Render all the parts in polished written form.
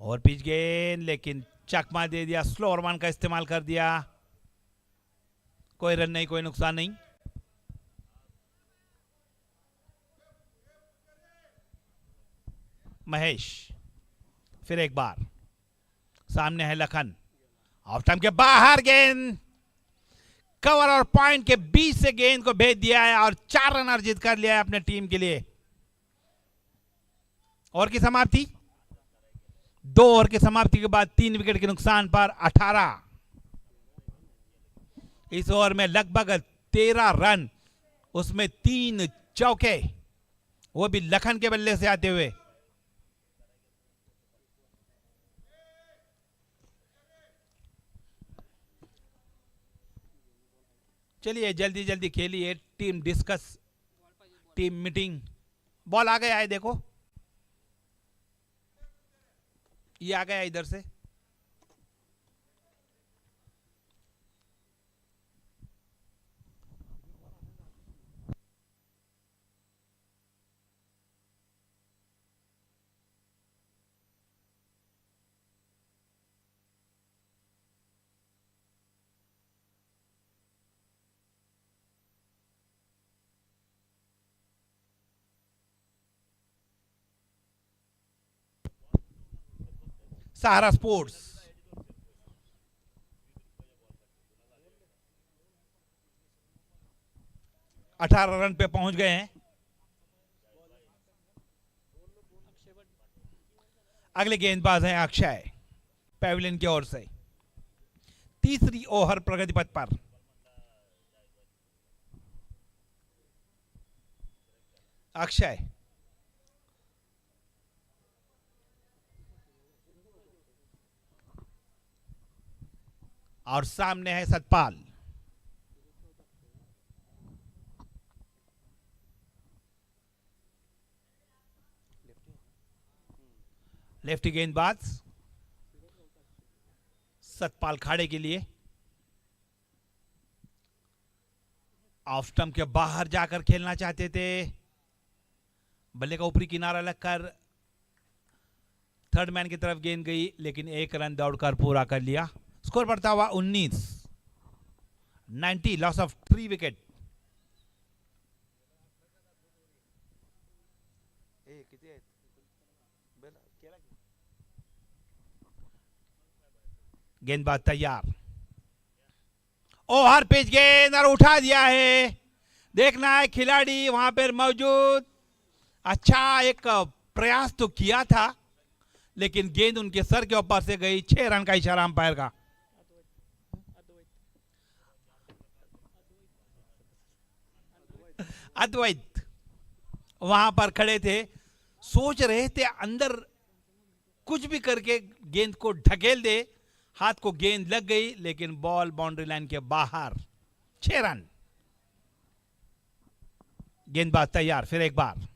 और पिच गेंद, लेकिन चकमा दे दिया, स्लोअर वन का इस्तेमाल कर दिया। कोई रन नहीं, कोई नुकसान नहीं। महेश फिर एक बार, सामने है लखन, ऑफ स्टंप के बाहर गेंद, कवर और पॉइंट के बीच से गेंद को भेज दिया है और 4 रन अर्जित कर लिया है अपने टीम के लिए। ओवर की समाप्ति, 2 ओवर की समाप्ति के बाद 3 विकेट के नुकसान पर 18। इस ओवर में लगभग 13 रन, उसमें 3 चौके, वो भी लखन के बल्ले से आते हुए। चलिए जल्दी जल्दी खेलिए, team discuss, team meeting. Ball आ गया है, देखो ये आ गया इधर से। सहारा स्पोर्ट्स 18 रन पे पहुंच गए हैं। अगले गेंदबाज हैं अक्षय, पैविलियन की ओर से। तीसरी ओवर प्रगति पथ पर। अक्षय और सामने है सतपाल। लेफ्टी गेंदबाज सतपाल खाड़े के लिए, ऑफ स्टंप के बाहर जाकर खेलना चाहते थे। बल्ले का ऊपरी किनारा लगकर थर्ड मैन की तरफ गेंद गई, लेकिन 1 रन दौड़कर पूरा कर लिया। स्कोर बढ़ता हुआ 19, लॉस ऑफ 3 विकेट। गेंदबाज तैयार, ओवर पिच गेंद और उठा दिया है। देखना है खिलाड़ी वहां पर मौजूद। अच्छा एक प्रयास तो किया था, लेकिन गेंद उनके सर के ऊपर से गई। 6 रन का इशारा अंपायर का। अद्वैत वहां पर खड़े थे, सोच रहे थे अंदर कुछ भी करके गेंद को ढकेल दे। हाथ को गेंद लग गई, लेकिन बॉल बाउंड्री लाइन के बाहर। 6 रन। गेंदबाज तैयार, फिर एक बार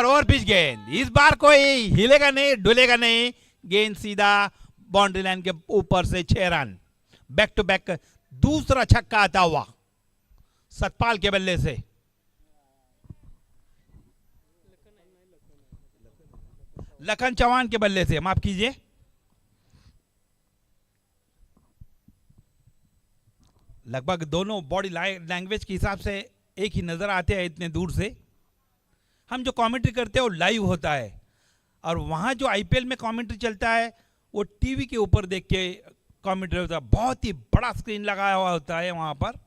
और पिच गेंद। इस बार कोई हिलेगा नहीं, डुलेगा नहीं। गेंद सीधा बाउंड्री लाइन के ऊपर से 6 रन। बैक टू बैक दूसरा छक्का आता हुआ सतपाल के बल्ले से। लखन चौहान के बल्ले से, माफ कीजिए। लगभग दोनों बॉडी लैंग्वेज के हिसाब से एक ही नजर आते हैं इतने दूर से। हम जो कमेंट्री करते हैं वो लाइव होता है, और वहां जो आईपीएल में कमेंट्री चलता है वो टीवी के ऊपर देख के कमेंट्री होता है। बहुत ही बड़ा स्क्रीन लगाया हुआ होता है वहां पर।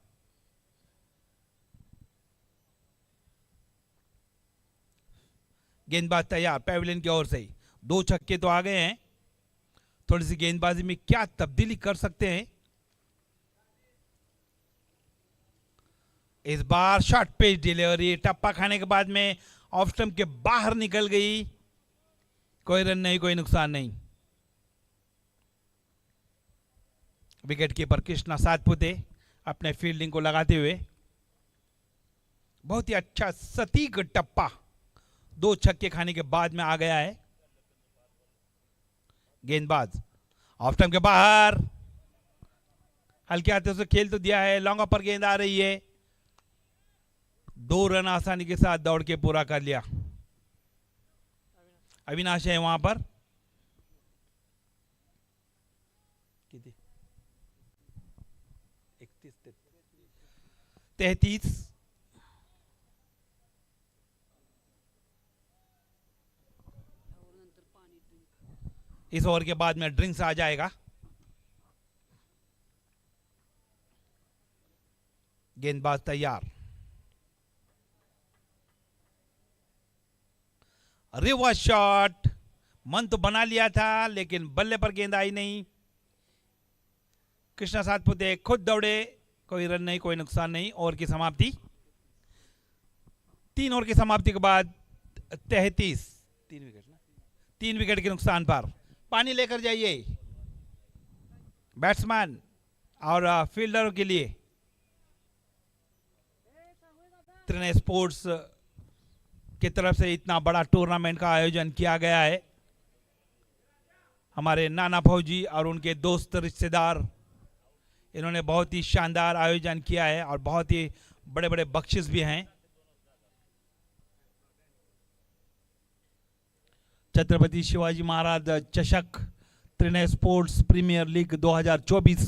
गेंदबाज तैयार, पैविलियन की ओर से। 2 छक्के तो आ गए हैं। थोड़ी सी गेंदबाजी में क्या तब्दीली कर सकते हैं। इस बार शॉर्ट पिच डिलीवरी, टप्पा खाने के बाद में ऑफ स्टंप के बाहर निकल गई। कोई रन नहीं, कोई नुकसान नहीं। विकेट कीपर कृष्णा सातपुते अपने फील्डिंग को लगाते हुए। बहुत ही अच्छा सटीक टप्पा 2 छक्के खाने के बाद में आ गया है। गेंदबाज ऑफ स्टंप के बाहर, हल्के हाथों से खेल तो दिया है। लॉन्ग पर गेंद आ रही है। 2 रन आसानी के साथ दौड़ के पूरा कर लिया। अविनाश है वहां पर। किती 31 33। इस ओवर के बाद में ड्रिंक्स आ जाएगा। गेंदबाज तैयार। रिवर्स शॉट, मन तो बना लिया था लेकिन बल्ले पर गेंद आई नहीं। कृष्णा सातपुते खुद दौड़े, कोई रन नहीं, कोई नुकसान नहीं। ओवर की समाप्ति। 3 ओवर की समाप्ति के बाद 33, 3 विकेट ना, 3 विकेट के नुकसान पर। पानी लेकर जाइए बैट्समैन और फील्डरों के लिए। त्रिनेत्र स्पोर्ट्स की तरफ से इतना बड़ा टूर्नामेंट का आयोजन किया गया है। हमारे नाना फौजी और उनके दोस्त रिश्तेदार, इन्होंने बहुत ही शानदार आयोजन किया है और बहुत ही बड़े बड़े बख्शिश भी हैं। छत्रपति शिवाजी महाराज चषक त्रिनेत्र स्पोर्ट्स प्रीमियर लीग 2024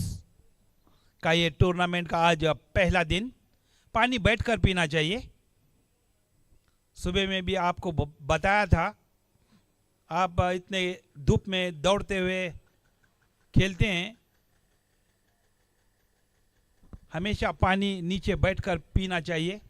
का ये टूर्नामेंट का आज पहला दिन। पानी बैठकर पीना चाहिए। सुबह में भी आपको बताया था, आप इतने धूप में दौड़ते हुए खेलते हैं, हमेशा पानी नीचे बैठकर पीना चाहिए।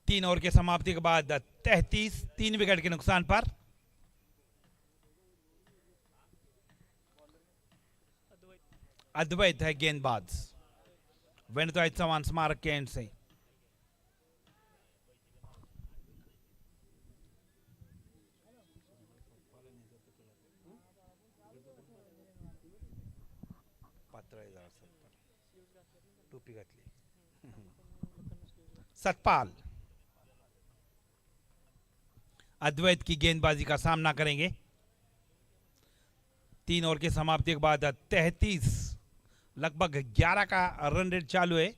तीन ओवर के समाप्ति के बाद 33, 3 विकेट के नुकसान पर। अद्वैत है गेंदबाज वेणुताई चौहान स्मारक के एंड से। सतपाल अद्वैत की गेंदबाजी का सामना करेंगे। 3 ओवर की समाप्ति के बाद 33, लगभग 11 का रन रेट चालू है।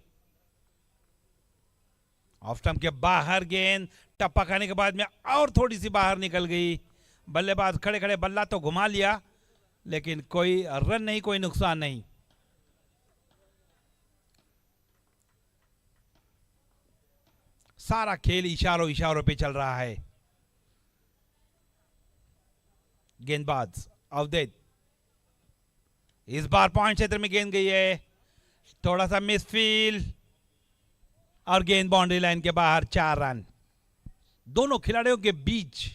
ऑफ स्टंप के बाहर गेंद, टप्पा खाने के बाद में और थोड़ी सी बाहर निकल गई। बल्लेबाज खड़े खड़े बल्ला तो घुमा लिया लेकिन कोई रन नहीं, कोई नुकसान नहीं। सारा खेल इशारों इशारों पे चल रहा है। गेंदबाज अवधेत, इस बार पॉइंट क्षेत्र में गेंद गई है, थोड़ा सा मिसफील्ड और गेंद बाउंड्री लाइन के बाहर। 4 रन। दोनों खिलाड़ियों के बीच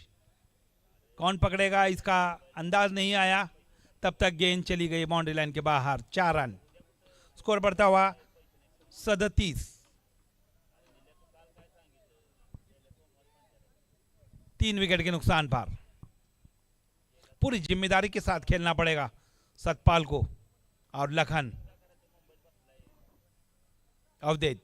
कौन पकड़ेगा इसका अंदाज नहीं आया, तब तक गेंद चली गई बाउंड्री लाइन के बाहर। 4 रन। स्कोर बढ़ता हुआ 37। 3 विकेट के नुकसान पर। पूरी जिम्मेदारी के साथ खेलना पड़ेगा सतपाल को और लखन। अवधेत,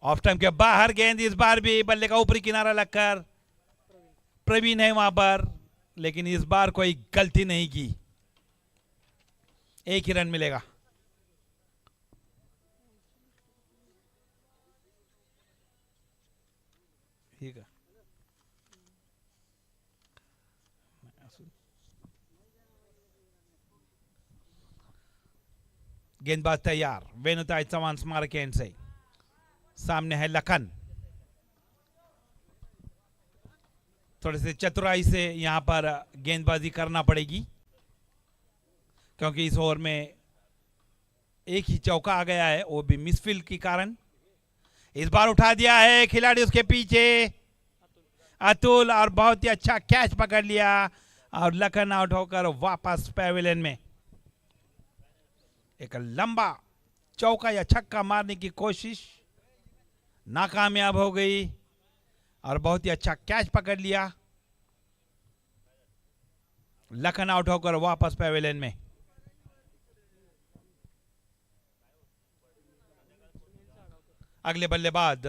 ऑफ टाइम के बाहर गेंद, इस बार भी बल्ले का ऊपरी किनारा लगकर प्रवीण है वहां पर, लेकिन इस बार कोई गलती नहीं की। 1 ही रन मिलेगा। ठीक है। गेंदबाज तैयार वेणुताई चौहान स्मारक एंड से। सामने है लखन। थोड़े से चतुराई से यहाँ पर गेंदबाजी करना पड़ेगी, क्योंकि इस ओवर में एक ही चौका आ गया है, वो भी मिसफील्ड के कारण। इस बार उठा दिया है खिलाड़ी उसके पीछे अतुल, और बहुत ही अच्छा कैच पकड़ लिया और लखन आउट होकर वापस पैवेलियन में। एक लंबा चौका या छक्का मारने की कोशिश नाकामयाब हो गई और बहुत ही अच्छा कैच पकड़ लिया। लखन आउट होकर वापस पैवेलियन में। अगले बल्लेबाज